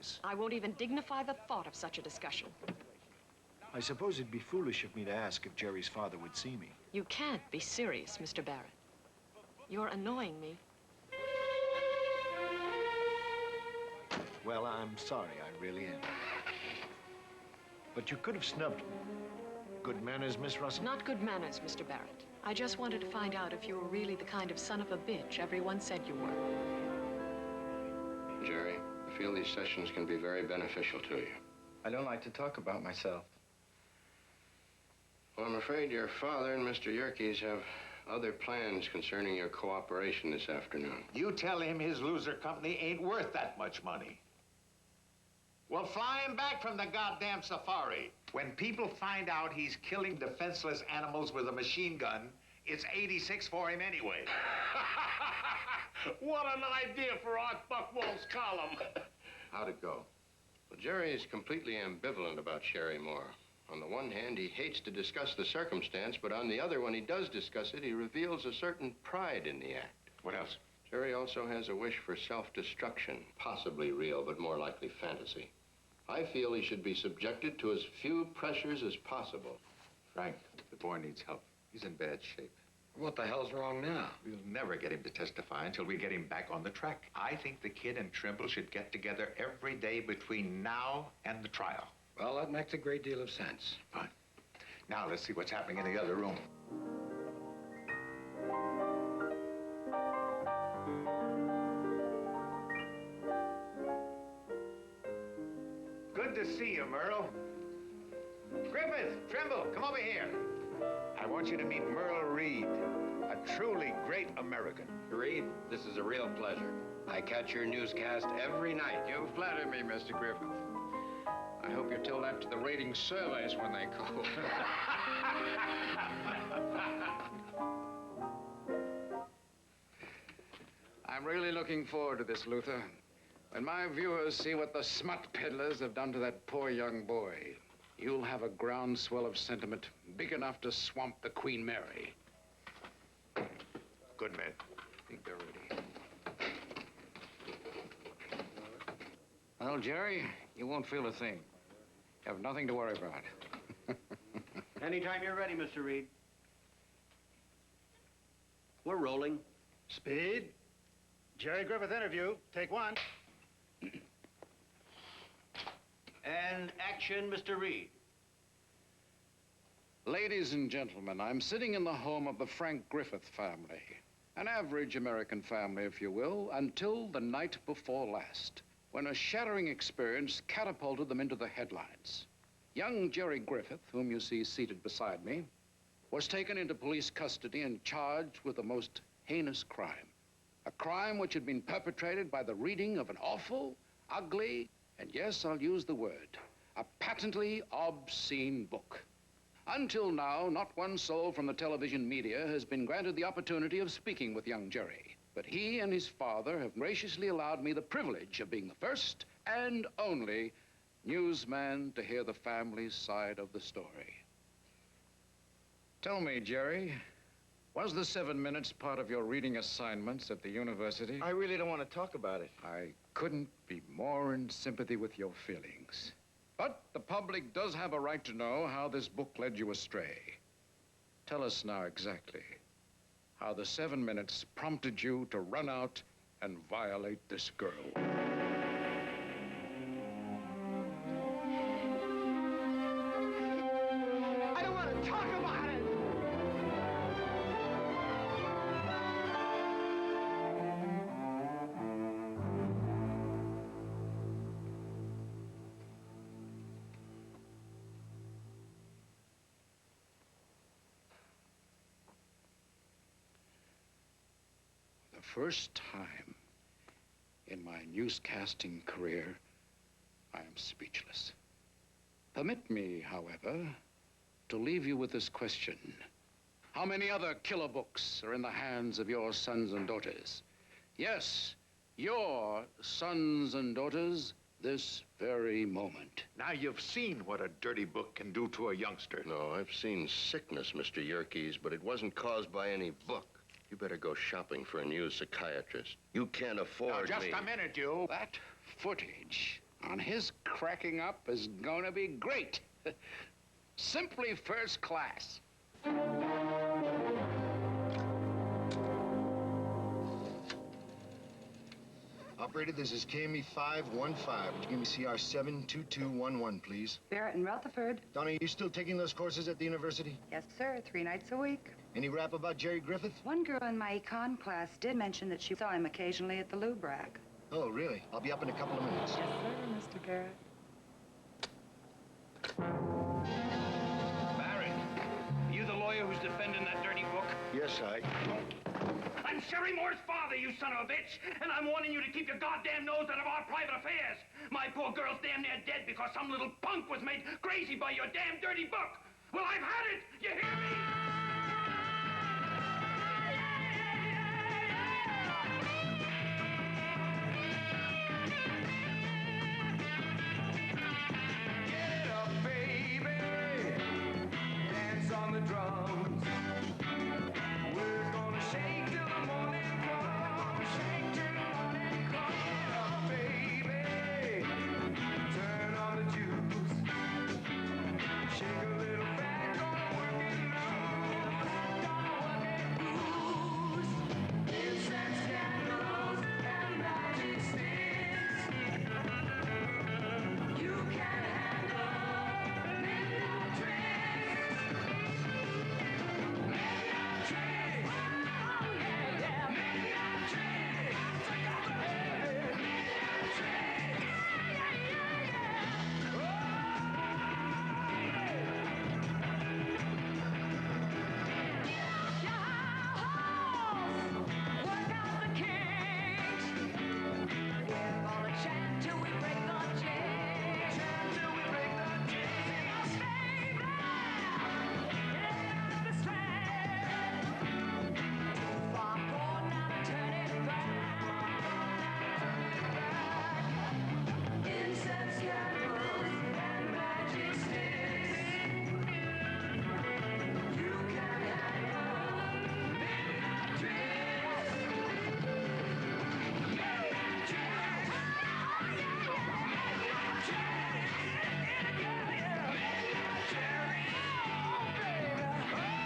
this. I won't even dignify the thought of such a discussion. I suppose it'd be foolish of me to ask if Jerry's father would see me. You can't be serious, Mr. Barrett. You're annoying me. Well, I'm sorry, I really am. But you could have snubbed me. Good manners, Miss Russell? Not good manners, Mr. Barrett. I just wanted to find out if you were really the kind of son of a bitch everyone said you were. Jerry, I feel these sessions can be very beneficial to you. I don't like to talk about myself. Well, I'm afraid your father and Mr. Yerkes have other plans concerning your cooperation this afternoon. You tell him his loser company ain't worth that much money. Well, fly him back from the goddamn safari. When people find out he's killing defenseless animals with a machine gun, it's 86 for him anyway. What an idea for Art Buchwald's column. How'd it go? Well, Jerry is completely ambivalent about Sherry Moore. On the one hand, he hates to discuss the circumstance, but on the other, when he does discuss it, he reveals a certain pride in the act. What else? Jerry also has a wish for self-destruction, possibly real, but more likely fantasy. I feel he should be subjected to as few pressures as possible. Frank, the boy needs help. He's in bad shape. What the hell's wrong now? We'll never get him to testify until we get him back on the track. I think the kid and Trimble should get together every day between now and the trial. Well, that makes a great deal of sense. Fine. Now let's see what's happening in the other room. Good to see you, Merle. Griffith, Trimble, come over here. I want you to meet Merle Reed, a truly great American. Reed, this is a real pleasure. I catch your newscast every night. You flatter me, Mr. Griffith. I hope you're told that to the rating surveys when they go. I'm really looking forward to this, Luther. When my viewers see what the smut peddlers have done to that poor young boy, you'll have a groundswell of sentiment big enough to swamp the Queen Mary. Good man. I think they're ready. Well, Jerry, you won't feel a thing. You have nothing to worry about. Anytime you're ready, Mr. Reed. We're rolling. Speed. Jerry Griffith interview. Take one. And action, Mr. Reed. Ladies and gentlemen, I'm sitting in the home of the Frank Griffith family. An average American family, if you will, until the night before last, when a shattering experience catapulted them into the headlines. Young Jerry Griffith, whom you see seated beside me, was taken into police custody and charged with the most heinous crime. A crime which had been perpetrated by the reading of an awful, ugly, and yes, I'll use the word, a patently obscene book. Until now, not one soul from the television media has been granted the opportunity of speaking with young Jerry. But he and his father have graciously allowed me the privilege of being the first and only newsman to hear the family's side of the story. Tell me, Jerry, was the 7 minutes part of your reading assignments at the university? I really don't want to talk about it. I couldn't be more in sympathy with your feelings. But the public does have a right to know how this book led you astray. Tell us now exactly how the 7 minutes prompted you to run out and violate this girl. I don't want to talk about it! The first time in my newscasting career, I am speechless. Permit me, however, to leave you with this question. How many other killer books are in the hands of your sons and daughters? Yes, your sons and daughters this very moment. Now you've seen what a dirty book can do to a youngster. No, I've seen sickness, Mr. Yerkes, but it wasn't caused by any book. You better go shopping for a new psychiatrist. You can't afford Now, just me. a minute, you. That footage And his cracking up is gonna be great. Simply first class. Operator, this is KME 515. Would you give me CR 72211, please? Barrett and Rutherford. Donna, are you still taking those courses at the university? Yes, sir. 3 nights a week. Any rap about Jerry Griffith? One girl in my econ class did mention that she saw him occasionally at the lube rack. Oh, really? I'll be up in a couple of minutes. Yes, sir, Mr. Barrett. Barrett, you the lawyer who's defending that dirty book? Yes, I'm Sherry Moore's father, you son of a bitch, and I'm warning you to keep your goddamn nose out of our private affairs. My poor girl's damn near dead because some little punk was made crazy by your damn dirty book. Well, I've had it. You hear me? Get up, baby. Dance on the drums. We're gonna shake till the morning comes. Shake till the morning comes. Get up, baby. Turn on the juice. Shake a little fat, gonna work it loose. Gonna work it loose. Incense candles and magic sticks. You can handle midnight tricks. Midnight tricks. Oh, yeah, yeah. Midnight tricks. Midnight tricks. Yeah, yeah, yeah. Work out the kinks. We're gonna chat till we break the jinx. Chat till we break the jinx. Stay back. Get the slack. Too far gone now to turn it back. Incense candles and magic sticks. You can handle midnight tricks. Midnight tricks. Oh, yeah, yeah. Midnight tricks. Yeah, yeah. Midnight tricks. Oh, baby. Oh,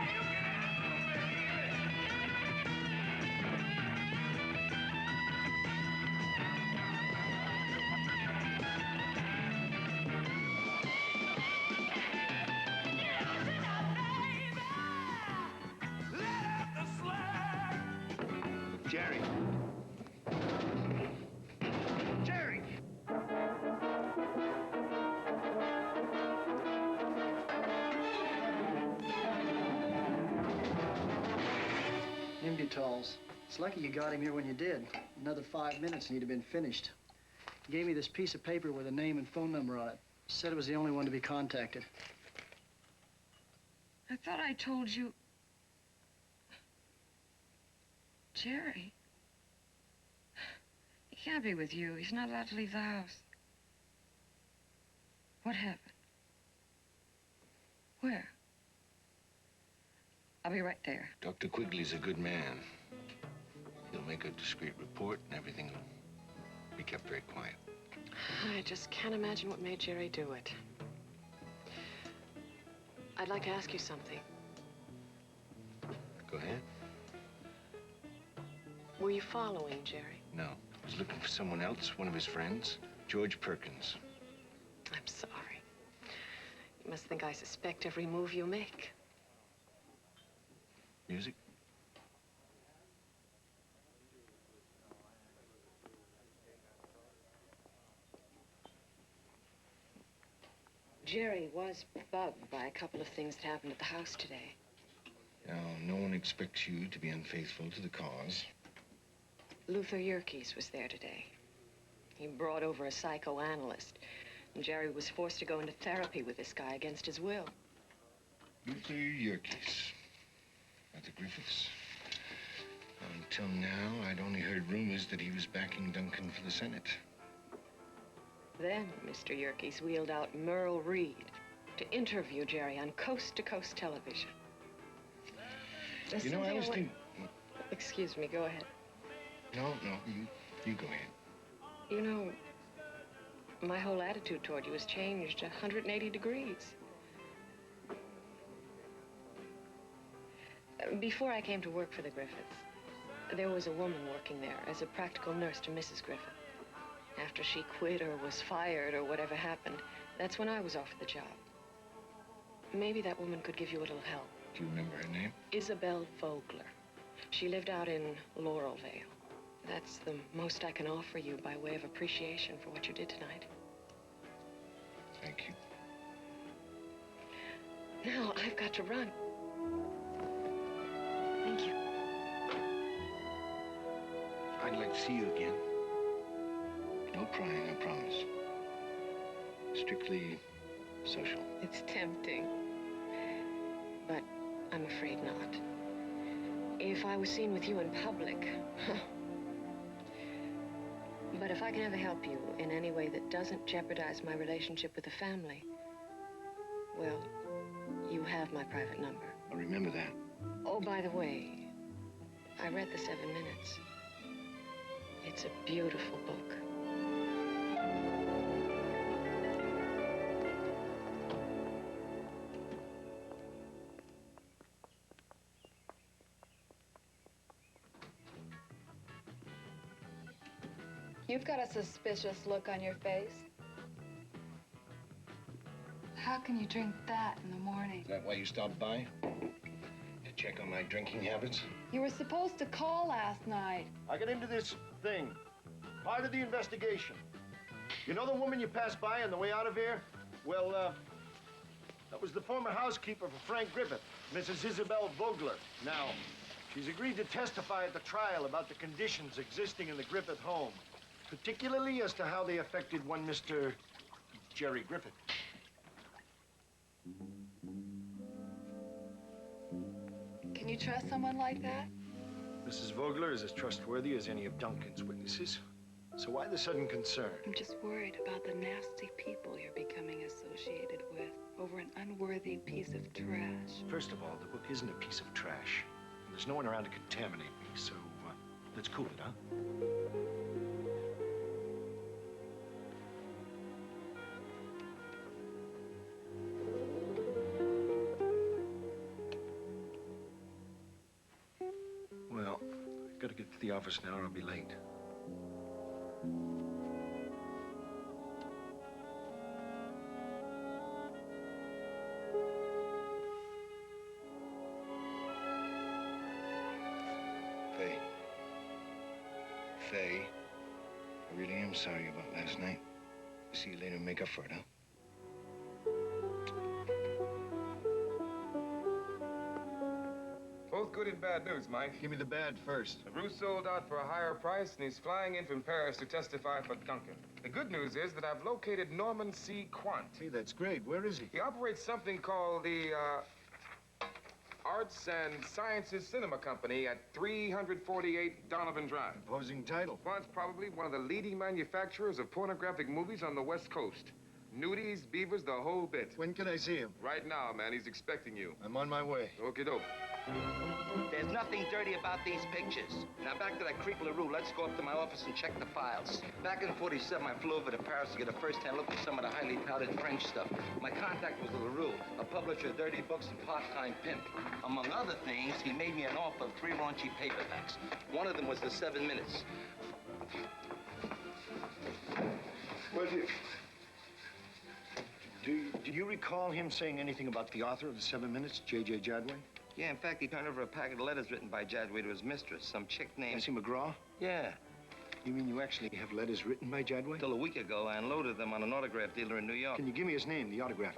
you can handle, baby. Listen up, baby. Let out the slack. Jerry. Jerry! Imbutalls. It's lucky you got him here when you did. Another 5 minutes and he'd have been finished. He gave me this piece of paper with a name and phone number on it. Said it was the only one to be contacted. I thought I told you... Jerry? He can't be with you. He's not allowed to leave the house. What happened? Where? I'll be right there. Dr. Quigley's a good man. He'll make a discreet report and everything will be kept very quiet. I just can't imagine what made Jerry do it. I'd like to ask you something. Go ahead. Were you following Jerry? No. I was looking for someone else, one of his friends, George Perkins. I'm sorry. You must think I suspect every move you make. Music? Jerry was bugged by a couple of things that happened at the house today. Now, no one expects you to be unfaithful to the cause. Luther Yerkes was there today. He brought over a psychoanalyst, and Jerry was forced to go into therapy with this guy against his will. Luther Yerkes. At the Griffiths. Until now, I'd only heard rumors that he was backing Duncan for the Senate. Then Mr. Yerkes wheeled out Merle Reed to interview Jerry on coast-to-coast television. There's You know, I something was wa- thinking... Excuse me, go ahead. No, you go ahead. You know, My whole attitude toward you has changed 180 degrees. Before I came to work for the Griffiths, there was a woman working there as a practical nurse to Mrs. Griffith. After she quit or was fired or whatever happened, that's when I was offered the job. Maybe that woman could give you a little help. Do you remember her name? Isabel Vogler. She lived out in Laurel Vale. That's the most I can offer you by way of appreciation for what you did tonight. Thank you. Now, I've got to run. Thank you. I'd like to see you again. No prying, I promise. Strictly social. It's tempting, but I'm afraid not. If I was seen with you in public, but if I can ever help you in any way that doesn't jeopardize my relationship with the family, well, you have my private number. I'll remember that. Oh, by the way, I read the 7 Minutes. It's a beautiful book. You've got a suspicious look on your face. How can you drink that in the morning? Is that why you stopped by? To check on my drinking habits? You were supposed to call last night. I got into this thing. Part of the investigation. You know the woman you passed by on the way out of here? Well, that was the former housekeeper for Frank Griffith, Mrs. Isabel Vogler. Now, she's agreed to testify at the trial about the conditions existing in the Griffith home, particularly as to how they affected one Mr. Jerry Griffith. Can you trust someone like that? Mrs. Vogler is as trustworthy as any of Duncan's witnesses. So why the sudden concern? I'm just worried about the nasty people you're becoming associated with over an unworthy piece of trash. First of all, the book isn't a piece of trash. And there's no one around to contaminate me, so let's cool it, huh? Well, I've got to get to the office now or I'll be late. Faye, I really am sorry about last night. See you later and make up for it, huh? Both good and bad news, Mike. Give me the bad first. The Bruce sold out for a higher price, and he's flying in from Paris to testify for Duncan. The good news is that I've located Norman C. Quant. Hey, that's great. Where is he? He operates something called the Arts and Sciences Cinema Company at 348 Donovan Drive. Imposing title. Quant's probably one of the leading manufacturers of pornographic movies on the West Coast. Nudies, beavers, the whole bit. When can I see him? Right now, man. He's expecting you. I'm on my way. Okie doke. There's nothing dirty about these pictures. Now, back to that creep LaRue. Let's go up to my office and check the files. Back in '47, I flew over to Paris to get a first-hand look at some of the highly touted French stuff. My contact was LaRue, a publisher of dirty books and part-time pimp. Among other things, he made me an offer of 3 raunchy paperbacks. One of them was the 7 Minutes. Well, do you recall him saying anything about the author of the 7 Minutes, J.J. Jadway? Yeah, in fact, he turned over a packet of letters written by Jadway to his mistress, some chick named... Nancy McGraw? Yeah. You mean you actually have letters written by Jadway? Till a week ago, I unloaded them on an autograph dealer in New York. Can you give me his name, the autograph?